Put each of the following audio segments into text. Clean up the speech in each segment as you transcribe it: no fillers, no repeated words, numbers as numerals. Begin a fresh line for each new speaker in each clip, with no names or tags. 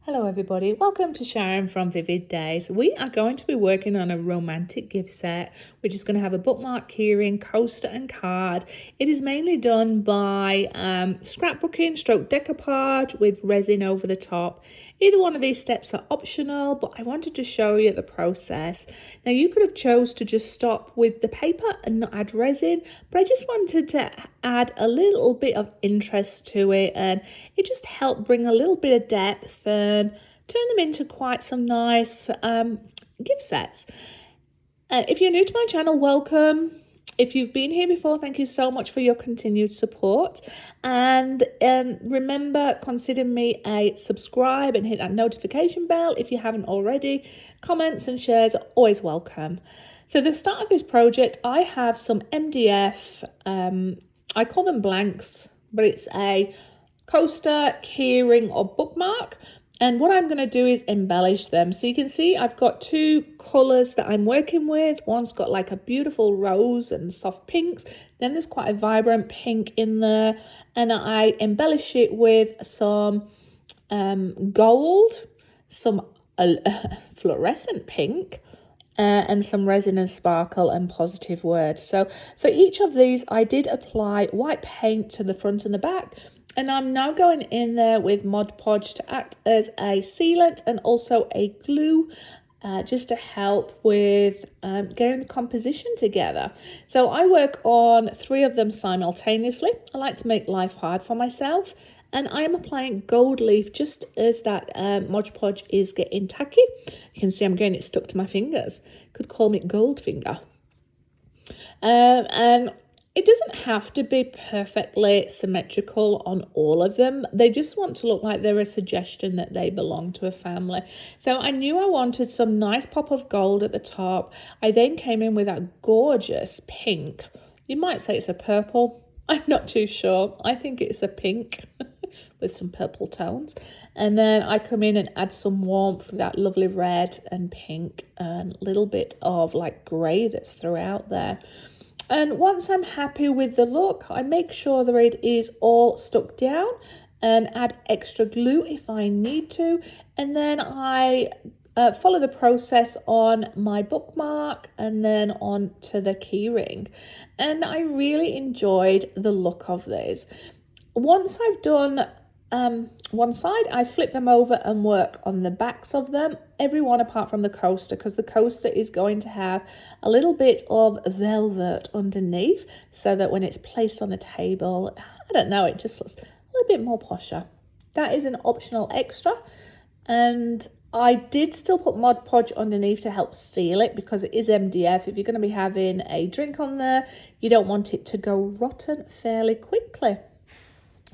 Hello everybody, welcome to Sharon from Vivid Days. We are going to be working on a romantic gift set, which is going to have a bookmark, keyring, coaster and card. It is mainly done by scrapbooking stroke decoupage with resin over the top. Either one of these steps are optional, but I wanted to show you the process. Now you could have chose to just stop with the paper and not add resin, but I just wanted to add a little bit of interest to it, and it just helped bring a little bit of depth and turn them into quite some nice gift sets. If you're new to my channel, welcome. If you've been here before, thank you so much for your continued support. And remember, consider me a subscribe and hit that notification bell if you haven't already. Comments and shares are always welcome. So the start of this project, I have some MDF, I call them blanks, but it's a coaster, keyring or bookmark. And what I'm going to do is embellish them. So you can see I've got two colours that I'm working with. One's got like a beautiful rose and soft pinks. Then there's quite a vibrant pink in there. And I embellish it with some gold, some fluorescent pink, and some resin and sparkle and positive word. So for each of these, I did apply white paint to the front and the back. And I'm now going in there with Mod Podge to act as a sealant and also a glue, just to help with getting the composition together. So I work on 3 of them simultaneously. I like to make life hard for myself. And I am applying gold leaf just as that Mod Podge is getting tacky. You can see I'm getting it stuck to my fingers. Could call me gold finger. And it doesn't have to be perfectly symmetrical on all of them. They just want to look like they're a suggestion that they belong to a family. So I knew I wanted some nice pop of gold at the top. I then came in with that gorgeous pink. You might say it's a purple. I'm not too sure. I think it's a pink with some purple tones. And then I come in and add some warmth with that lovely red and pink and a little bit of like grey that's throughout there. And once I'm happy with the look, I make sure that it is all stuck down and add extra glue if I need to. And then I follow the process on my bookmark and then on to the keyring. And I really enjoyed the look of this. Once I've done one side, I flip them over and work on the backs of them, every one apart from the coaster, because the coaster is going to have a little bit of velvet underneath so that when it's placed on the table, I don't know, it just looks a little bit more posher. That is an optional extra, and I did still put Mod Podge underneath to help seal it because it is MDF. If you're going to be having a drink on there, you don't want it to go rotten fairly quickly.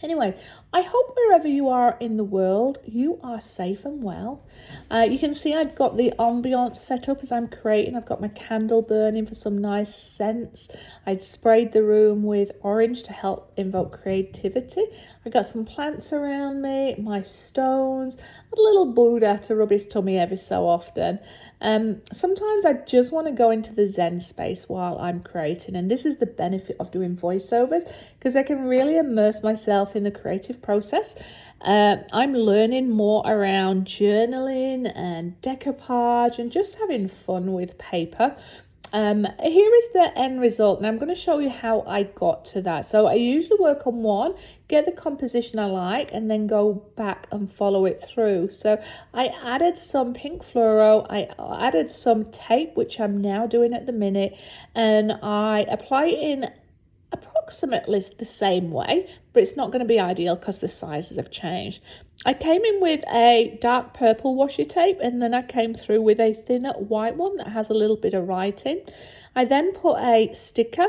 Anyway, I hope wherever you are in the world, you are safe and well. You can see I've got the ambiance set up as I'm creating. I've got my candle burning for some nice scents. I sprayed the room with orange to help invoke creativity. I got some plants around me, my stones, a little Buddha to rub his tummy every so often. Sometimes I just want to go into the Zen space while I'm creating, and this is the benefit of doing voiceovers because I can really immerse myself in the creative process. I'm learning more around journaling and decoupage and just having fun with paper. Here is the end result. Now I'm going to show you how I got to that. So I usually work on one, get the composition I like, and then go back and follow it through. So I added some pink fluoro, I added some tape, which I'm now doing at the minute, and I apply it in approximately the same way, but it's not going to be ideal because the sizes have changed. I came in with a dark purple washi tape, and then I came through with a thinner white one that has a little bit of writing. I then put a sticker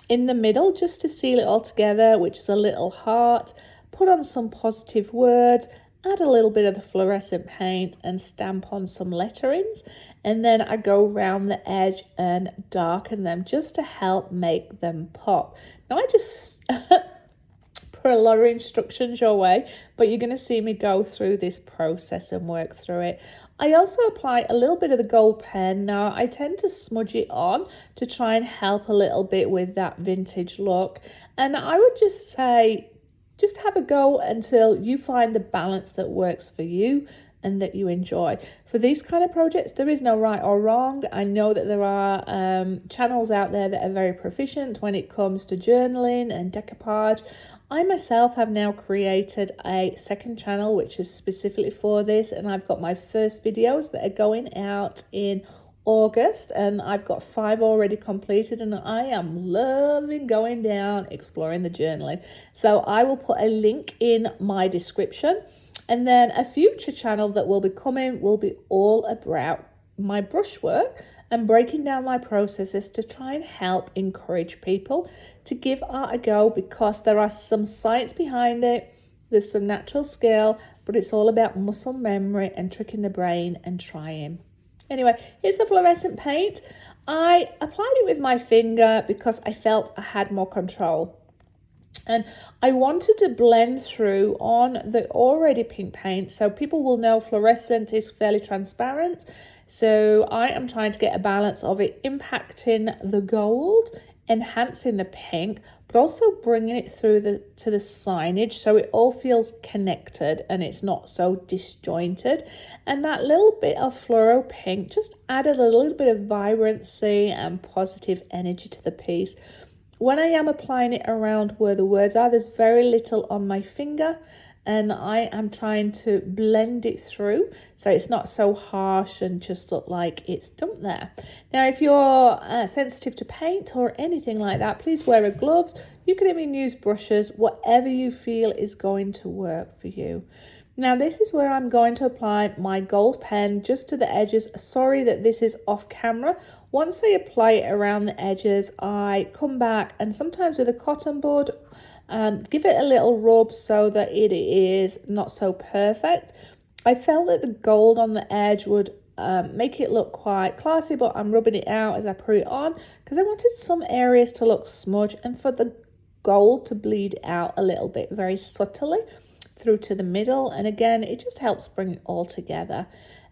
in the middle just to seal it all together, which is a little heart, put on some positive words, add a little bit of the fluorescent paint and stamp on some letterings, and then I go around the edge and darken them just to help make them pop. Now I just put a lot of instructions your way, but you're going to see me go through this process and work through it. I also apply a little bit of the gold pen. Now I tend to smudge it on to try and help a little bit with that vintage look, and I would just say just have a go until you find the balance that works for you and that you enjoy. For these kind of projects, there is no right or wrong. I know that there are channels out there that are very proficient when it comes to journaling and decoupage. I myself have now created a second channel which is specifically for this, and I've got my first videos that are going out in August, and I've got 5 already completed, and I am loving going down exploring the journaling. So I will put a link in my description, and then a future channel that will be coming will be all about my brushwork and breaking down my processes to try and help encourage people to give art a go, because there are some science behind it, there's some natural skill, but it's all about muscle memory and tricking the brain and trying. Anyway, here's the fluorescent paint. I applied it with my finger because I felt I had more control. And I wanted to blend through on the already pink paint, so people will know fluorescent is fairly transparent. So I am trying to get a balance of it impacting the gold, enhancing the pink, but also bringing it through to the signage so it all feels connected and it's not so disjointed. And that little bit of fluoro pink just added a little bit of vibrancy and positive energy to the piece. When I am applying it around where the words are, there's very little on my finger, and I am trying to blend it through so it's not so harsh and just look like it's dumped there. Now, if you're sensitive to paint or anything like that, please wear gloves. You can even use brushes, whatever you feel is going to work for you. Now, this is where I'm going to apply my gold pen just to the edges. Sorry that this is off camera. Once I apply it around the edges, I come back and sometimes with a cotton bud, give it a little rub so that it is not so perfect. I felt that the gold on the edge would make it look quite classy, but I'm rubbing it out as I put it on because I wanted some areas to look smudge and for the gold to bleed out a little bit very subtly through to the middle. And again, it just helps bring it all together.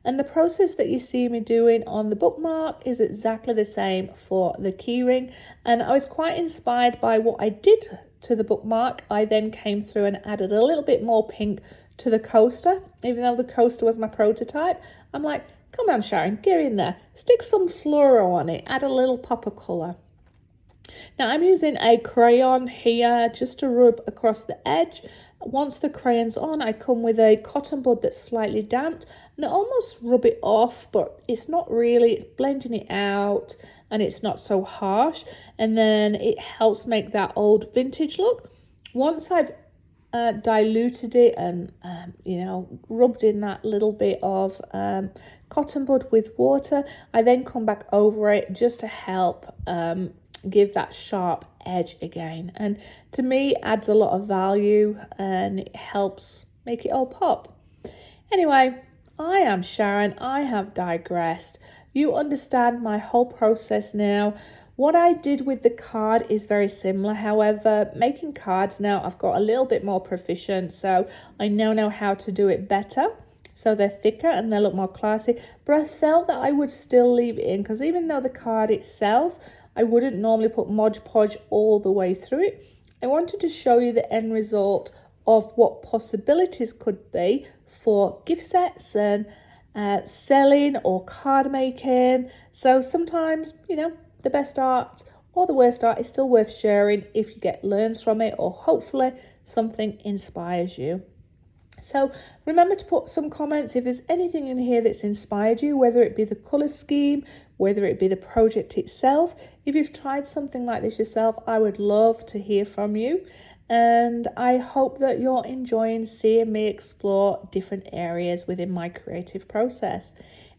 And the process that you see me doing on the bookmark is exactly the same for the keyring. And I was quite inspired by what I did to the bookmark. I then came through and added a little bit more pink to the coaster. Even though the coaster was my prototype, I'm like, come on Sharon, get in there, stick some fluoro on it, add a little pop of colour. Now I'm using a crayon here just to rub across the edge. Once the crayon's on, I come with a cotton bud that's slightly damped and I almost rub it off, but it's not really, it's blending it out and it's not so harsh. And then it helps make that old vintage look. Once I've diluted it and, rubbed in that little bit of cotton bud with water, I then come back over it just to help give that sharp edge again, and to me adds a lot of value and it helps make it all pop. Anyway, I am Sharon. I have digressed. You understand my whole process now. What I did with the card is very similar. However, making cards now I've got a little bit more proficient, so I now know how to do it better. So they're thicker and they look more classy, but I felt that I would still leave it in because even though the card itself, I wouldn't normally put Mod Podge all the way through it. I wanted to show you the end result of what possibilities could be for gift sets and selling or card making. So sometimes, the best art or the worst art is still worth sharing if you get learns from it or hopefully something inspires you. So remember to put some comments if there's anything in here that's inspired you, whether it be the colour scheme, whether it be the project itself. If you've tried something like this yourself, I would love to hear from you. And I hope that you're enjoying seeing me explore different areas within my creative process.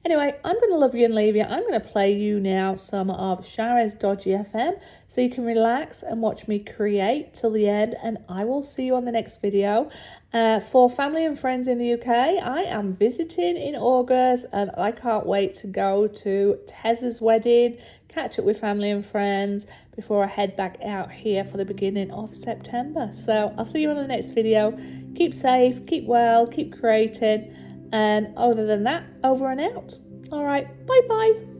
Anyway, I'm going to love you and leave you. I'm going to play you now some of Sharon's Dodgy FM so you can relax and watch me create till the end, and I will see you on the next video. For family and friends in the UK, I am visiting in August and I can't wait to go to Tez's wedding, catch up with family and friends before I head back out here for the beginning of September. So I'll see you on the next video. Keep safe, keep well, keep creating. And other than that, over and out. All right, bye-bye.